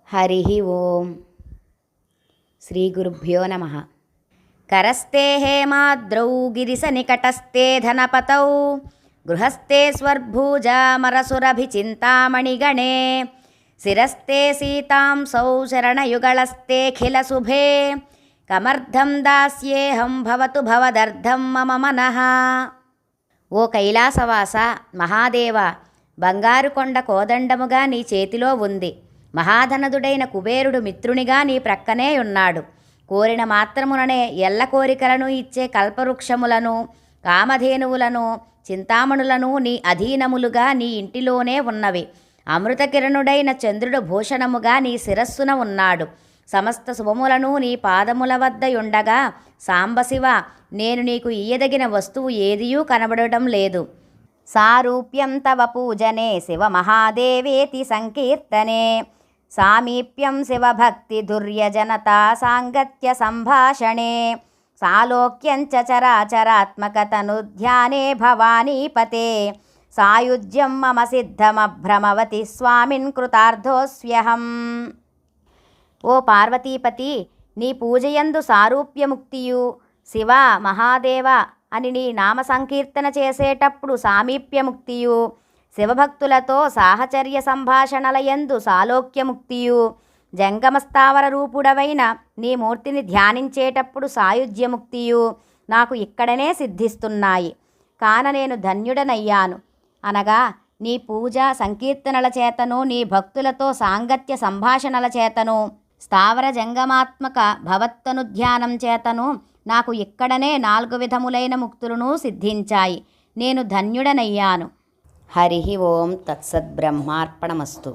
హరి ఓం. శ్రీ గురుభ్యో నమ. కరస్తే హేమాద్రౌ గిరిసనికటస్థే ధనపతౌ గృహస్థే స్వర్భూజామరసురభిచింతామణిగణే శిరస్తే సీతాంసౌ శరణయుగళస్తేఖిలశుభే కమర్థం దాస్యేహం భవతు భవదర్థం మమ మనః. ఓ కైలాసవాస మహాదేవ, బంగారు కొండ కోదండముగా నీ చేతిలో ఉంది. మహాధనదుడైన కుబేరుడు మిత్రునిగా నీ ప్రక్కనే ఉన్నాడు. కోరిన మాత్రముననే ఎల్ల కోరికలను ఇచ్చే కల్పవృక్షములను, కామధేనువులను, చింతామణులను నీ అధీనములుగా నీ ఇంటిలోనే ఉన్నవి. అమృతకిరణుడైన చంద్రుడు భూషణముగా నీ శిరస్సున ఉన్నాడు. సమస్త శుభములను నీ పాదముల వద్దయుండగా సాంబశివ, నేను నీకు ఇయ్యదగిన వస్తువు ఏదియూ కనబడటం లేదు. సారూప్యం తవ పూజనే శివ మహాదేవేతి సంకీర్తనే సామీప్యం శివభక్తి దుర్యజనతా సాంగత్య సంభాషణే సాలోక్యంచ చరాచరాత్మకతను ధ్యానే భవానీపతే సాయుజ్యం మమ సిద్ధమభ్రమవతి స్వామిన్ కృతార్థోస్వ్యహం. ఓ పార్వతీపతి, నీ పూజయందు సారూప్యముక్తియు శివ మహాదేవ అని నీ నామ సంకీర్తన చేసేటప్పుడు సామీప్యముక్తియు, శివభక్తులతో సాహచర్య సంభాషణలయందు సాలోక్యముక్తియు, జంగమస్థావర రూపుడవైన నీ మూర్తిని ధ్యానించేటప్పుడు సాయుజ్యముక్తియు నాకు ఇక్కడనే సిద్ధిస్తున్నాయి. కాన నేను ధన్యుడనయ్యాను. అనగా నీ పూజ సంకీర్తనల చేతను, నీ భక్తులతో సాంగత్య సంభాషణల చేతను, స్థావర జంగమాత్మక భవత్తనుధ్యానం చేతను నాకు ఇక్కడనే 4 విధములైన ముక్తులను సిద్ధించాయి. నేను ధన్యుడనయ్యాను. హరి ఓం. తత్సద్బ్రహ్మార్పణమస్తు.